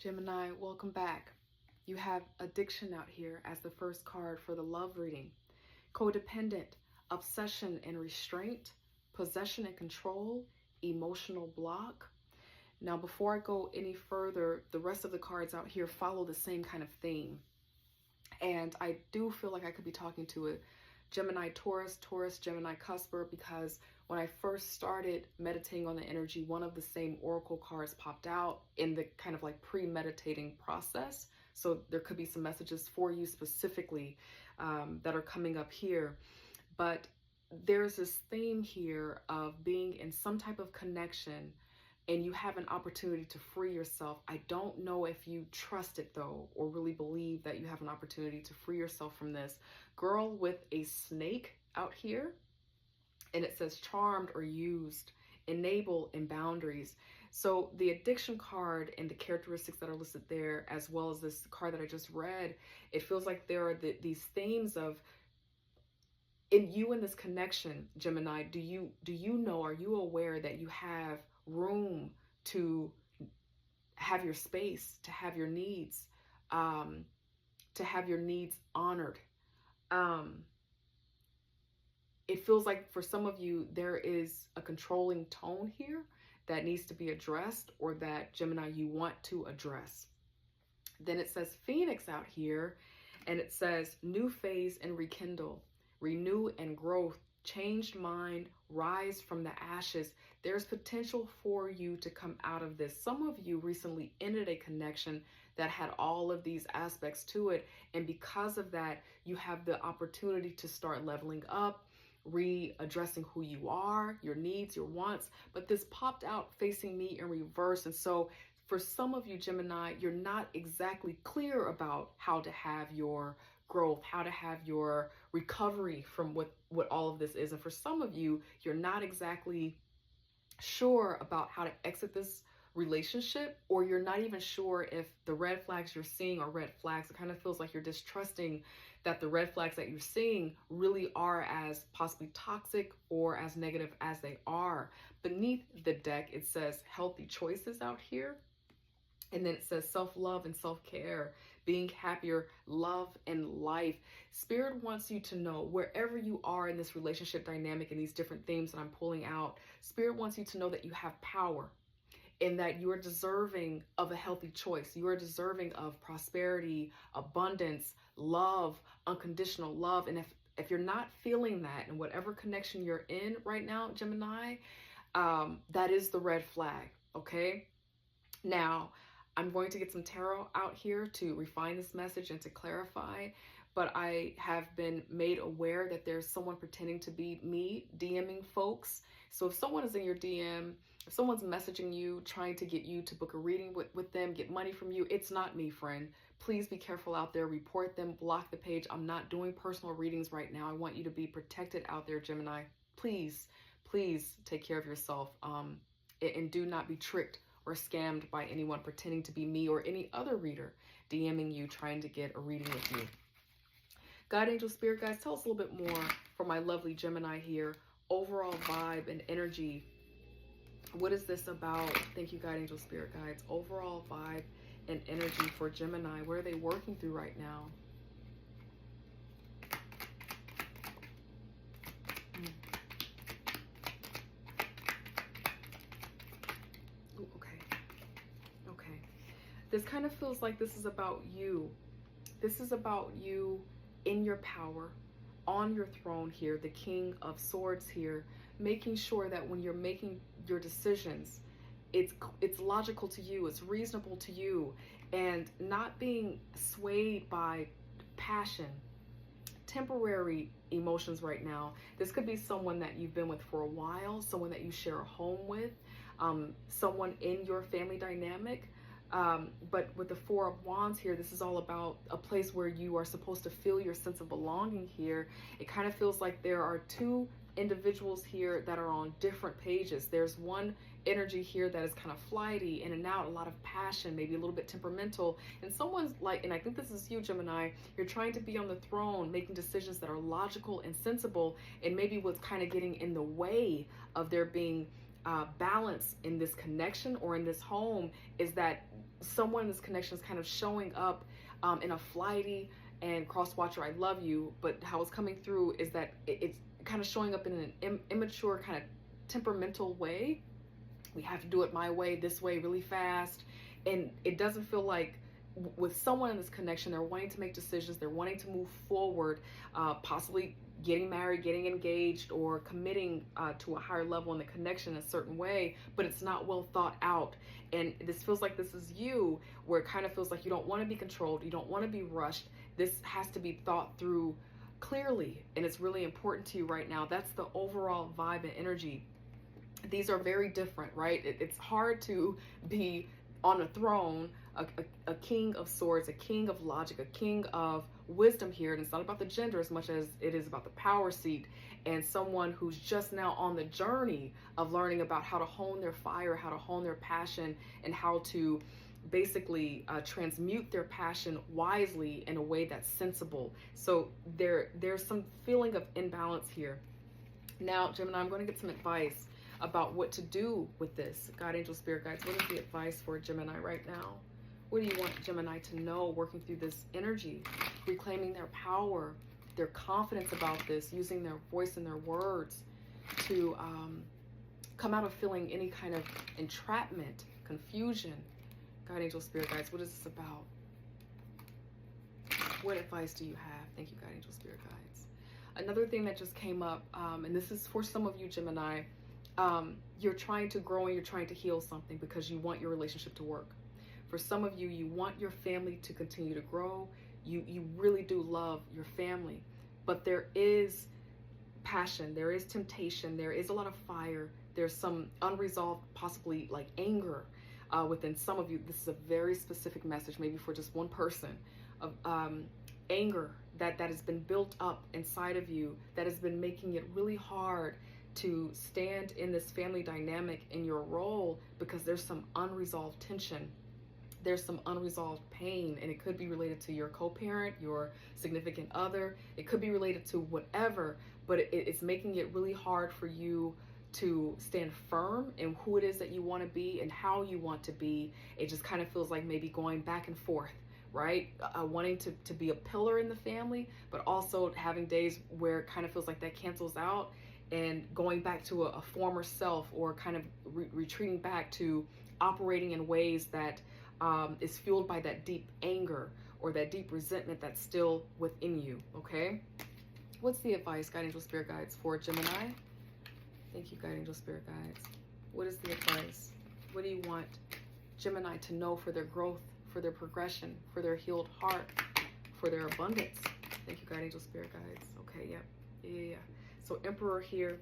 Gemini, welcome back. You have addiction out here as the first card for the love reading. Codependent, obsession and restraint, possession and control, emotional block. Now, before I go any further, the rest of the cards out here follow the same kind of theme. And I do feel like I could be talking to a Gemini Taurus, Taurus Gemini Cusper, because when I first started meditating on the energy, one of the same oracle cards popped out in the kind of like pre-meditating process. So there could be some messages for you specifically that are coming up here. But there's this theme here of being in some type of connection and you have an opportunity to free yourself. I don't know if you trust it though, or really believe that you have an opportunity to free yourself from this. Girl with a snake out here, and it says charmed or used, enable, and boundaries. So the addiction card and the characteristics that are listed there, as well as this card that I just read, it feels like there are these themes of in you in this connection, Gemini. Do you know, are you aware that you have room to have your space, to have your needs, honored? It feels like for some of you, there is a controlling tone here that needs to be addressed, or that Gemini, you want to address. Then it says Phoenix out here, and it says new phase and rekindle, renew and growth, changed mind, rise from the ashes. There's potential for you to come out of this. Some of you recently ended a connection that had all of these aspects to it, and because of that, you have the opportunity to start leveling up, readdressing who you are, your needs, your wants. But this popped out facing me in reverse, and so for some of you, Gemini, you're not exactly clear about how to have your growth, how to have your recovery from what all of this is. And for some of you, you're not exactly sure about how to exit this relationship, or you're not even sure if the red flags you're seeing are red flags. It kind of feels like you're distrusting that the red flags that you're seeing really are as possibly toxic or as negative as they are. Beneath the deck, it says healthy choices out here. And then it says self-love and self-care, being happier, love, and life. Spirit wants you to know, wherever you are in this relationship dynamic and these different themes that I'm pulling out, Spirit wants you to know that you have power and that you are deserving of a healthy choice. You are deserving of prosperity, abundance, love, unconditional love. And if you're not feeling that in whatever connection you're in right now, Gemini, that is the red flag, okay? Now, I'm going to get some tarot out here to refine this message and to clarify, but I have been made aware that there's someone pretending to be me DMing folks. So if someone is in your DM, if someone's messaging you, trying to get you to book a reading with them, get money from you, it's not me, friend. Please be careful out there. Report them, block the page. I'm not doing personal readings right now. I want you to be protected out there, Gemini. Please, please take care of yourself, and do not be tricked or scammed by anyone pretending to be me or any other reader DMing you trying to get a reading with me. God, angel, spirit guides, tell us a little bit more for my lovely Gemini here. Overall vibe and energy. What is this about? Thank you, God, angel, spirit guides. Overall vibe and energy for Gemini. What are they working through right now? Ooh, okay. Okay. This kind of feels like this is about you. This is about you in your power, on your throne here, the King of Swords here, making sure that when you're making your decisions, it's logical to you, it's reasonable to you, and not being swayed by passion, temporary emotions right now. This could be someone that you've been with for a while, someone that you share a home with, someone in your family dynamic. But with the Four of Wands here, this is all about a place where you are supposed to feel your sense of belonging here. It kind of feels like there are two individuals here that are on different pages. There's one energy here that is kind of flighty, in and out, a lot of passion, maybe a little bit temperamental. And someone's like, and I think this is you, Gemini, you're trying to be on the throne, making decisions that are logical and sensible, and maybe what's kind of getting in the way of there being balance in this connection or in this home is that someone in this connection is kind of showing up in a flighty and cross-watcher, I love you, but how it's coming through is that it's kind of showing up in an immature kind of temperamental way. We have to do it my way, this way, really fast. And it doesn't feel like with someone in this connection, they're wanting to make decisions, they're wanting to move forward, possibly getting married, getting engaged, or committing to a higher level in the connection in a certain way, but it's not well thought out. And this feels like this is you, where it kind of feels like you don't want to be controlled, you don't want to be rushed. This has to be thought through clearly, and it's really important to you right now. That's the overall vibe and energy. These are very different, right? It's hard to be on a throne, a king of swords, a king of logic, a king of wisdom here. And it's not about the gender as much as it is about the power seat, and someone who's just now on the journey of learning about how to hone their fire, how to hone their passion, and how to basically transmute their passion wisely in a way that's sensible. So there's some feeling of imbalance here. Now, Gemini, I'm going to get some advice about what to do with this. God, angel, spirit guides, what is the advice for Gemini right now? What do you want Gemini to know working through this energy, reclaiming their power, their confidence about this, using their voice and their words to come out of feeling any kind of entrapment, confusion? God, angel, spirit guides, what is this about? What advice do you have? Thank you, God, angel, spirit guides. Another thing that just came up, and this is for some of you, Gemini, you're trying to grow and you're trying to heal something because you want your relationship to work. For some of you, you want your family to continue to grow. You really do love your family, but there is passion, there is temptation, there is a lot of fire, there's some unresolved, possibly like anger within some of you. This is a very specific message, maybe for just one person, of anger that has been built up inside of you, that has been making it really hard to stand in this family dynamic in your role, because there's some unresolved tension, there's some unresolved pain, and it could be related to your co-parent, your significant other, it could be related to whatever, but it's making it really hard for you to stand firm in who it is that you want to be and how you want to be. It just kind of feels like maybe going back and forth, right? Wanting to be a pillar in the family, but also having days where it kind of feels like that cancels out, and going back to a former self, or kind of retreating back to operating in ways that is fueled by that deep anger or that deep resentment that's still within you, okay? What's the advice, God, angel, spirit guides, for Gemini? Thank you, God, angel, spirit guides. What is the advice? What do you want Gemini to know for their growth, for their progression, for their healed heart, for their abundance? Thank you, God, angel, spirit guides. Okay, yep. Yeah. So Emperor here,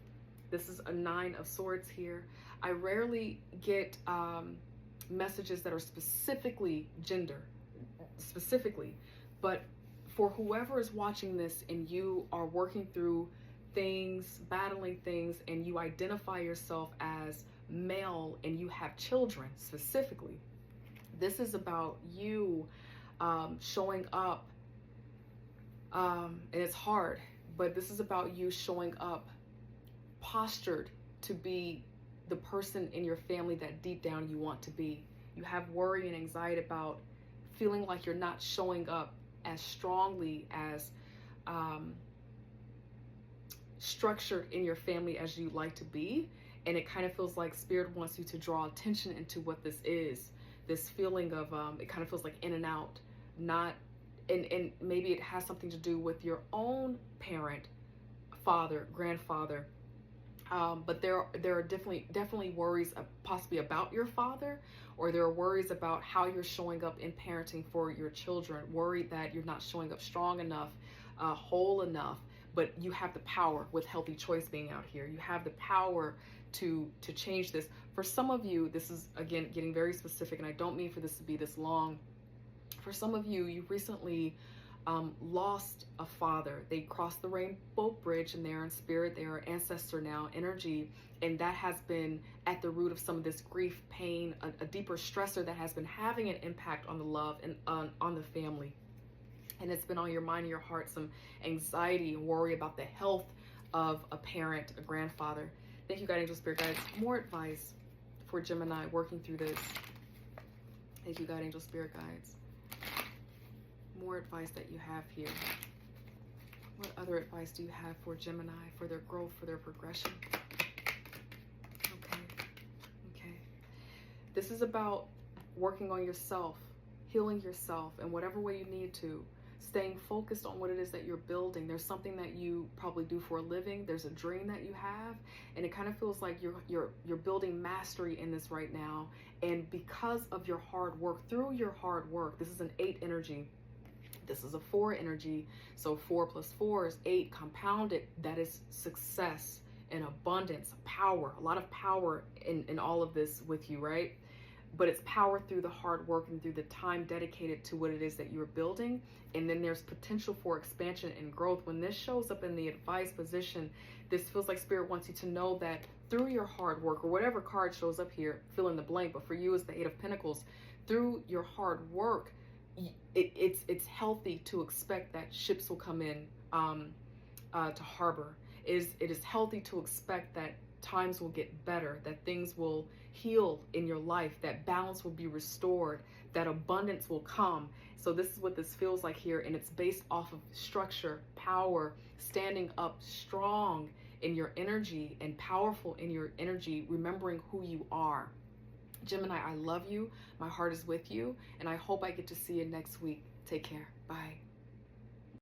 this is a 9 of Swords here. I rarely get messages that are specifically gender, but for whoever is watching this and you are working through things, battling things, and you identify yourself as male and you have children specifically, this is about you showing up, and it's hard, but this is about you showing up postured to be the person in your family that deep down you want to be. You have worry and anxiety about feeling like you're not showing up as strongly, as structured in your family as you like to be. And it kind of feels like Spirit wants you to draw attention into what this is. This feeling of, it kind of feels like in and out, not, and maybe it has something to do with your own parent, father, grandfather. But there are definitely worries possibly about your father, or there are worries about how you're showing up in parenting for your children, worried that you're not showing up strong enough, whole enough. But you have the power, with Healthy Choice being out here, you have the power to change this. For some of you, this is, again, getting very specific, and I don't mean for this to be this long. For some of you, you recently lost a father. They crossed the rainbow bridge, and they're in spirit, they are ancestor now, energy, and that has been at the root of some of this grief, pain, a deeper stressor that has been having an impact on the love and on the family. And it's been on your mind and your heart, some anxiety and worry about the health of a parent, a grandfather. Thank you, God, angel, spirit guides. More advice for Gemini working through this. Thank you, God, angel, spirit guides. More advice that you have here. What other advice do you have for Gemini, for their growth, for their progression? Okay. This is about working on yourself, healing yourself in whatever way you need to, staying focused on what it is that you're building. There's something that you probably do for a living. There's a dream that you have, and it kind of feels like you're building mastery in this right now. And because of your hard work, through your hard work, this is an 8 energy. This is a 4 energy. So 4 plus 4 is 8 compounded. That is success and abundance, power, a lot of power in all of this with you, right? But it's power through the hard work and through the time dedicated to what it is that you're building. And then there's potential for expansion and growth. When this shows up in the advice position, this feels like Spirit wants you to know that through your hard work, or whatever card shows up here, fill in the blank, but for you it's the 8 of Pentacles. Through your hard work, it's healthy to expect that ships will come in to harbor. It is healthy to expect that times will get better, that things will heal in your life, that balance will be restored, that abundance will come. So this is what this feels like here, and it's based off of structure, power, standing up strong in your energy and powerful in your energy, remembering who you are. Gemini, I love you. My heart is with you, and I hope I get to see you next week. Take care. Bye.